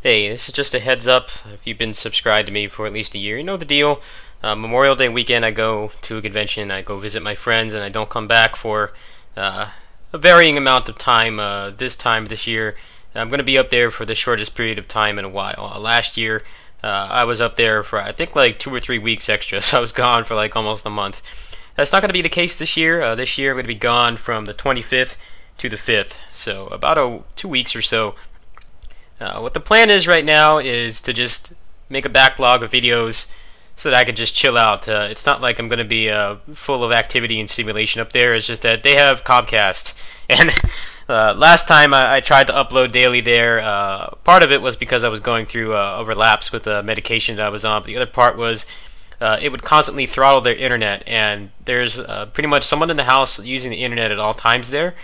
Hey, this is just a heads up. If you've been subscribed to me for at least a year, you know the deal. Memorial Day weekend, I go to a convention, I go visit my friends, and I don't come back for a varying amount of time. This year, I'm going to be up there for the shortest period of time in a while. Last year, I was up there for I think like 2 or 3 weeks extra, so I was gone for like almost a month. That's not going to be the case this year. This year, I'm going to be gone from the 25th to the 5th, so about 2 weeks or so. What the plan is right now is to just make a backlog of videos so that I could just chill out. It's not like I'm going to be full of activity and stimulation up there. It's just that they have Comcast. And last time I tried to upload daily there, part of it was because I was going through overlaps with the medication that I was on. But the other part was it would constantly throttle their internet. And there's pretty much someone in the house using the internet at all times there.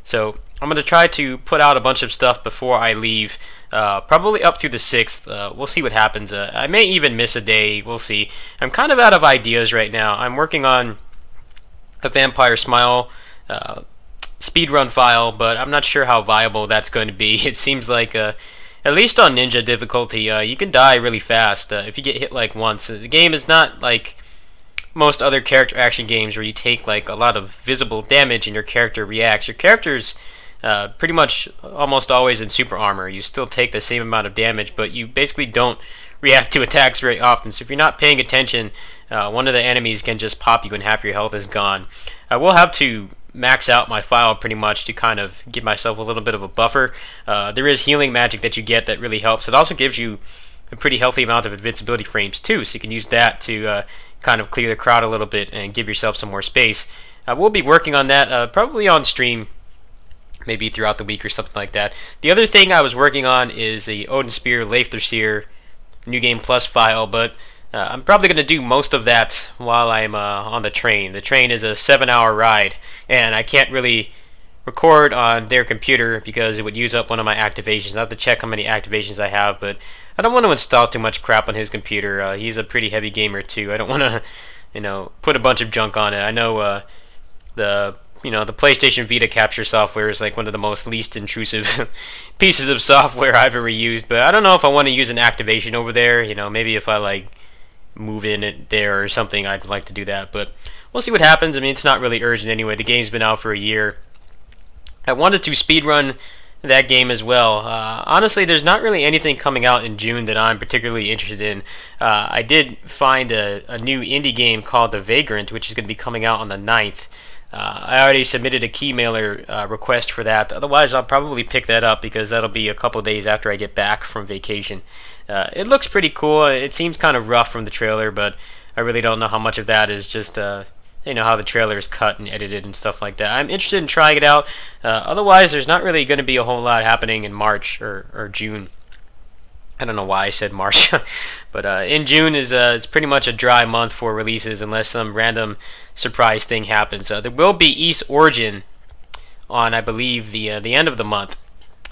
So I'm going to try to put out a bunch of stuff before I leave, probably up through the 6th. We'll see what happens. I may even miss a day. We'll see. I'm kind of out of ideas right now. I'm working on a Vampire Smile speedrun file, but I'm not sure how viable that's going to be. It seems like, at least on Ninja difficulty, you can die really fast if you get hit like once. The game is not like most other character action games where you take like a lot of visible damage and your character reacts. Your character's pretty much almost always in super armor. You still take the same amount of damage, but you basically don't react to attacks very often. So if you're not paying attention, one of the enemies can just pop you and half your health is gone. I will have to max out my file pretty much to kind of give myself a little bit of a buffer. There is healing magic that you get that really helps. It also gives you a pretty healthy amount of invincibility frames too, so you can use that to kind of clear the crowd a little bit and give yourself some more space. We'll be working on that probably on stream, maybe throughout the week or something like that. The other thing I was working on is the Odin Spear Leifthirseer New Game Plus file, but I'm probably going to do most of that while I'm on the train. The train is a 7-hour ride, and I can't really record on their computer because it would use up one of my activations. I have to check how many activations I have, but I don't want to install too much crap on his computer. He's a pretty heavy gamer too. I don't want to, put a bunch of junk on it. I know the PlayStation Vita capture software is like one of the most least intrusive pieces of software I've ever used, but I don't know if I want to use an activation over there. Maybe if I like move in it there or something, I'd like to do that, but we'll see what happens. I mean, it's not really urgent anyway. The game's been out for a year. I wanted to speedrun that game as well. Honestly, there's not really anything coming out in June that I'm particularly interested in. I did find a new indie game called The Vagrant, which is going to be coming out on the 9th. I already submitted a key mailer request for that. Otherwise, I'll probably pick that up because that'll be a couple days after I get back from vacation. It looks pretty cool. It seems kind of rough from the trailer, but I really don't know how much of that is just how the trailer is cut and edited and stuff like that. I'm interested in trying it out. Otherwise, there's not really going to be a whole lot happening in March or June. I don't know why I said March, but in June is it's pretty much a dry month for releases unless some random surprise thing happens. There will be East Origin on, I believe, the end of the month,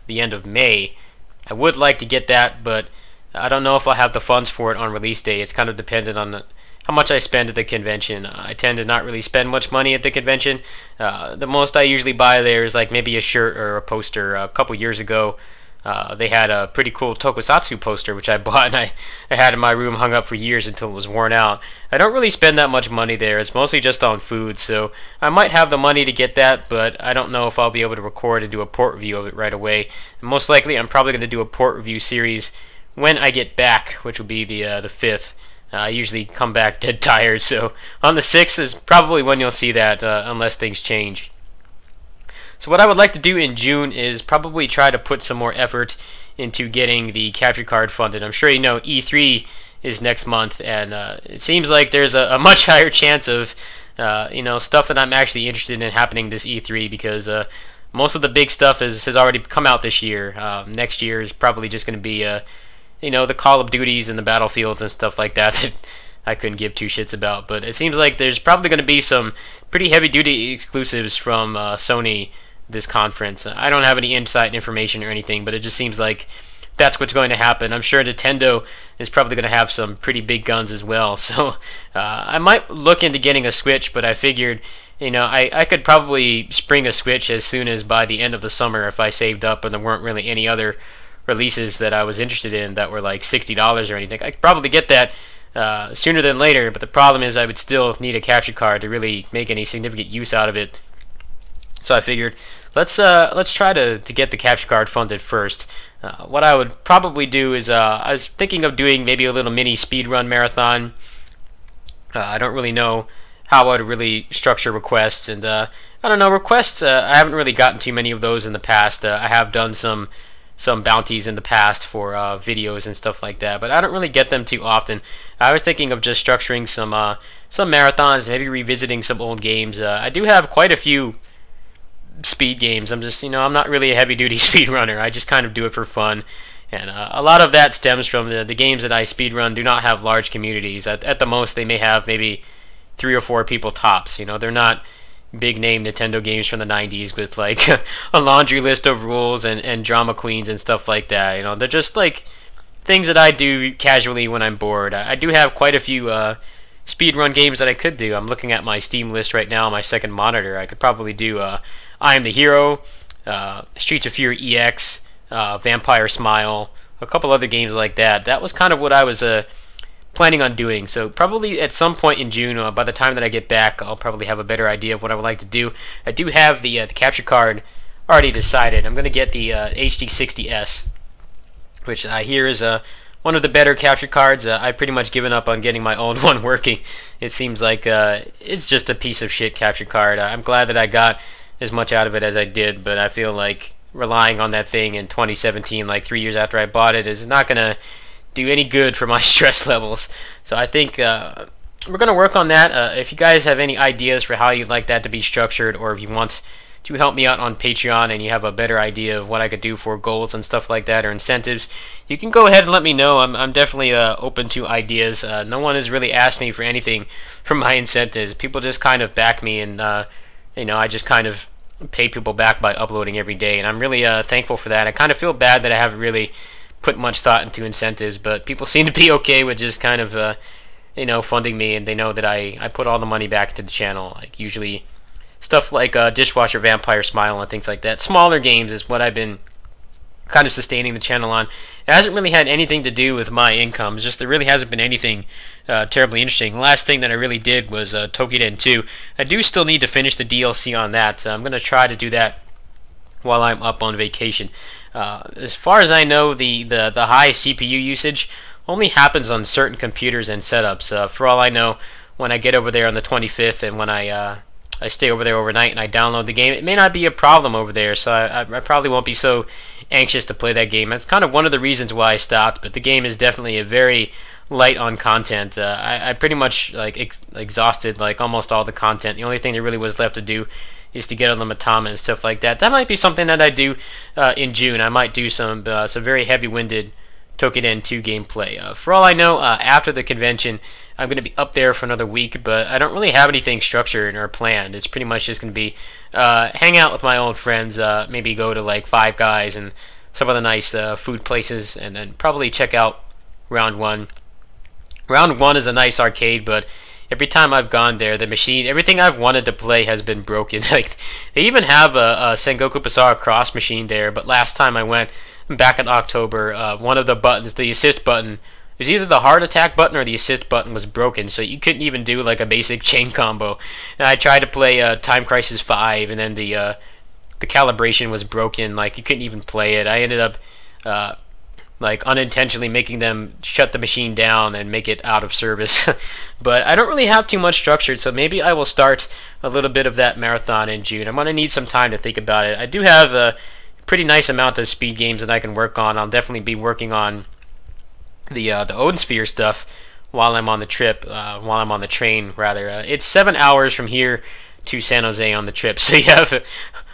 the end of May. I would like to get that, but I don't know if I'll have the funds for it on release day. It's kind of dependent on how much I spend at the convention. I tend to not really spend much money at the convention. The most I usually buy there is like maybe a shirt or a poster. A couple years ago, they had a pretty cool Tokusatsu poster, which I bought, and I had in my room hung up for years until it was worn out. I don't really spend that much money there. It's mostly just on food, so I might have the money to get that, but I don't know if I'll be able to record and do a port review of it right away. And most likely, I'm probably going to do a port review series when I get back, which will be the 5th. I usually come back dead tired, so on the 6th is probably when you'll see that, unless things change. So what I would like to do in June is probably try to put some more effort into getting the capture card funded. I'm sure you know E3 is next month, and it seems like there's a much higher chance of stuff that I'm actually interested in happening this E3 because most of the big stuff has already come out this year. Next year is probably just going to be the Call of Duties and the Battlefields and stuff like that I couldn't give two shits about. But it seems like there's probably going to be some pretty heavy-duty exclusives from Sony this conference. I don't have any inside information or anything, but it just seems like that's what's going to happen. I'm sure Nintendo is probably going to have some pretty big guns as well. So I might look into getting a Switch, but I figured, I could probably spring a Switch as soon as by the end of the summer if I saved up and there weren't really any other releases that I was interested in that were like $60 or anything. I could probably get that sooner than later, but the problem is I would still need a capture card to really make any significant use out of it. So I figured let's try to get the capture card funded first. What I would probably do is I was thinking of doing maybe a little mini speedrun marathon. I don't really know how I would really structure requests, and I don't know, requests, I haven't really gotten too many of those in the past. I have done some bounties in the past for videos and stuff like that, but I don't really get them too often. I was thinking of just structuring some marathons, maybe revisiting some old games. I do have quite a few speed games. I'm just, I'm not really a heavy-duty speedrunner. I just kind of do it for fun. And a lot of that stems from the games that I speedrun do not have large communities. At the most, they may have maybe 3 or 4 people tops. They're not big-name Nintendo games from the 90s with, like, a laundry list of rules and drama queens and stuff like that. They're just, like, things that I do casually when I'm bored. I do have quite a few speedrun games that I could do. I'm looking at my Steam list right now on my second monitor. I could probably do I Am the Hero, Streets of Fury EX, Vampire Smile, a couple other games like that. That was kind of what I was planning on doing. So probably at some point in June, by the time that I get back, I'll probably have a better idea of what I would like to do. I do have the capture card already decided. I'm going to get the HD60S, which I hear is one of the better capture cards. I've pretty much given up on getting my old one working. It seems like it's just a piece of shit capture card. I'm glad that I got as much out of it as I did, but I feel like relying on that thing in 2017, like 3 years after I bought it, is not going to do any good for my stress levels. So I think we're going to work on that. If you guys have any ideas for how you'd like that to be structured, or if you want to help me out on Patreon and you have a better idea of what I could do for goals and stuff like that, or incentives, you can go ahead and let me know. I'm definitely open to ideas. No one has really asked me for anything from my incentives. People just kind of back me, and I just kind of pay people back by uploading every day, and I'm really thankful for that. I kind of feel bad that I haven't really put much thought into incentives, but people seem to be okay with just kind of funding me, and they know that I put all the money back into the channel. Like usually stuff like Dishwasher Vampire Smile and things like that. Smaller games is what I've been kind of sustaining the channel on. It hasn't really had anything to do with my income. It's just there really hasn't been anything terribly interesting. The last thing that I really did was Tokiden 2. I do still need to finish the DLC on that. I'm going to try to do that while I'm up on vacation. As far as I know, the high CPU usage only happens on certain computers and setups. For all I know, when I get over there on the 25th and when I stay over there overnight and I download the game, it may not be a problem over there, so I probably won't be so anxious to play that game. That's kind of one of the reasons why I stopped, but the game is definitely a very light on content. I pretty much exhausted like almost all the content. The only thing that really was left to do is to get on the Matama and stuff like that. That might be something that I do in June. I might do some very heavy-winded Tokiden 2 gameplay. For all I know, after the convention, I'm going to be up there for another week, but I don't really have anything structured or planned. It's pretty much just going to be hang out with my old friends, maybe go to like Five Guys and some other nice food places, and then probably check out Round 1. Round 1 is a nice arcade, but every time I've gone there, the machine, everything I've wanted to play has been broken. Like they even have a Sengoku Basara Cross machine there, but last time I went, back in October, one of the buttons, the assist button, it was either the heart attack button or the assist button was broken, so you couldn't even do like a basic chain combo. And I tried to play Time Crisis 5, and then the calibration was broken, like you couldn't even play it. I ended up like unintentionally making them shut the machine down and make it out of service. But I don't really have too much structured, so maybe I will start a little bit of that marathon in June. I'm going to need some time to think about it. I do have a pretty nice amount of speed games that I can work on. I'll definitely be working on the Odin Sphere stuff while I'm on the trip, while I'm on the train, rather. It's 7 hours from here to San Jose on the trip, so you have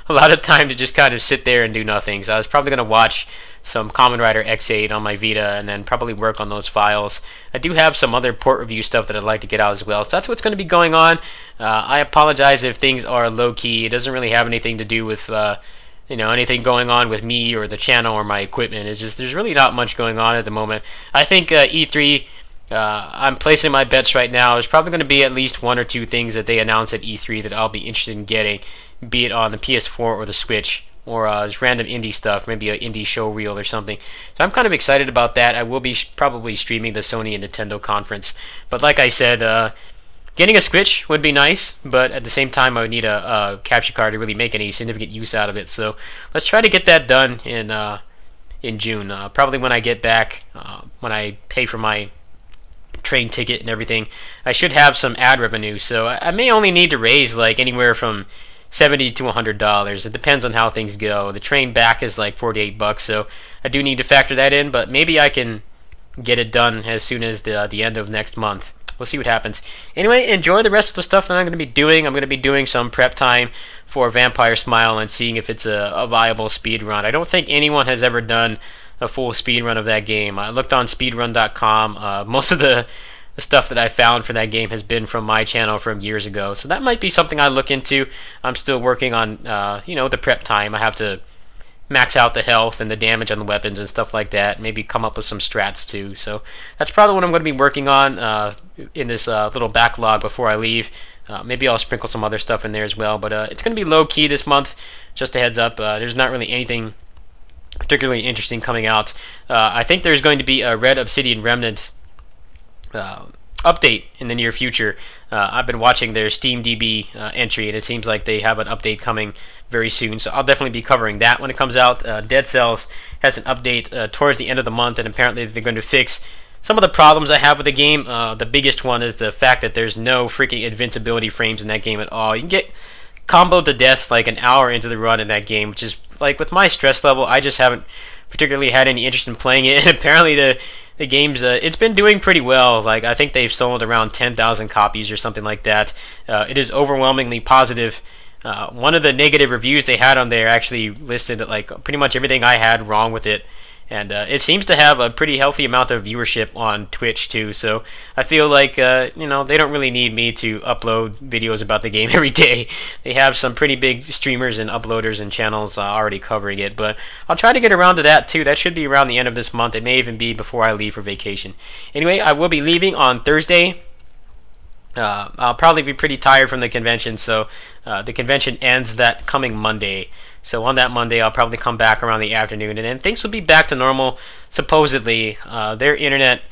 a lot of time to just kind of sit there and do nothing. So I was probably going to watch some Kamen Rider X8 on my Vita and then probably work on those files. I do have some other port review stuff that I'd like to get out as well. So that's what's going to be going on. I apologize if things are low-key. It doesn't really have anything to do with anything going on with me or the channel or my equipment. It's just there's really not much going on at the moment. I think E3, I'm placing my bets right now. There's probably going to be at least 1 or 2 things that they announce at E3 that I'll be interested in getting, be it on the PS4 or the Switch. or just random indie stuff, maybe an indie show reel or something. So I'm kind of excited about that. I will be probably streaming the Sony and Nintendo conference. But like I said, getting a Switch would be nice, but at the same time I would need a capture card to really make any significant use out of it. So let's try to get that done in June. Probably when I get back, when I pay for my train ticket and everything, I should have some ad revenue. So I may only need to raise like anywhere from $70 to $100. It depends on how things go. The train back is like $48, so I do need to factor that in. But maybe I can get it done as soon as the end of next month. We'll see what happens. Anyway, enjoy the rest of the stuff that I'm going to be doing. I'm going to be doing some prep time for Vampire Smile and seeing if it's a viable speed run. I don't think anyone has ever done a full speed run of that game. I looked on speedrun.com. Most of the stuff that I found for that game has been from my channel from years ago. So that might be something I look into. I'm still working on, the prep time. I have to max out the health and the damage on the weapons and stuff like that. Maybe come up with some strats too. So that's probably what I'm going to be working on in this little backlog before I leave. Maybe I'll sprinkle some other stuff in there as well. But it's going to be low key this month. Just a heads up. There's not really anything particularly interesting coming out. I think there's going to be a Red Obsidian Remnant update in the near future. I've been watching their SteamDB entry, and it seems like they have an update coming very soon, so I'll definitely be covering that when it comes out. Dead Cells has an update towards the end of the month, and apparently they're going to fix some of the problems I have with the game. The biggest one is the fact that there's no freaking invincibility frames in that game at all. You can get comboed to death like an hour into the run in that game, which is, like, with my stress level, I just haven't particularly had any interest in playing it, and apparently the game's it's been doing pretty well. Like, I think they've sold around 10,000 copies or something like that. It is overwhelmingly positive. One of the negative reviews they had on there actually listed like pretty much everything I had wrong with it, and it seems to have a pretty healthy amount of viewership on Twitch too. So I feel like they don't really need me to upload videos about the game every day. They have some pretty big streamers and uploaders and channels already covering it, but I'll try to get around to that too. That should be around the end of this month. It may even be before I leave for vacation. Anyway, I will be leaving on Thursday. I'll probably be pretty tired from the convention, so the convention ends that coming Monday. So on that Monday, I'll probably come back around the afternoon, and then things will be back to normal. Supposedly, their internet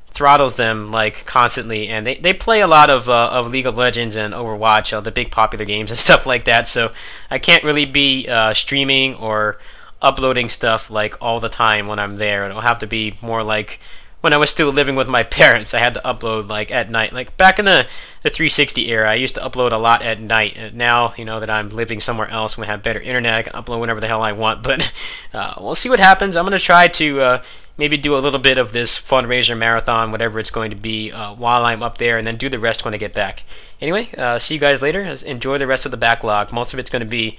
throttles them like constantly, and they play a lot of League of Legends and Overwatch, the big popular games and stuff like that. So I can't really be streaming or uploading stuff like all the time when I'm there. It'll have to be more like when I was still living with my parents. I had to upload like at night. Like back in the 360 era, I used to upload a lot at night. And now, that I'm living somewhere else and we have better internet, I can upload whenever the hell I want. But we'll see what happens. I'm going to try to maybe do a little bit of this fundraiser marathon, whatever it's going to be, while I'm up there, and then do the rest when I get back. Anyway, see you guys later. Enjoy the rest of the backlog. Most of it's going to be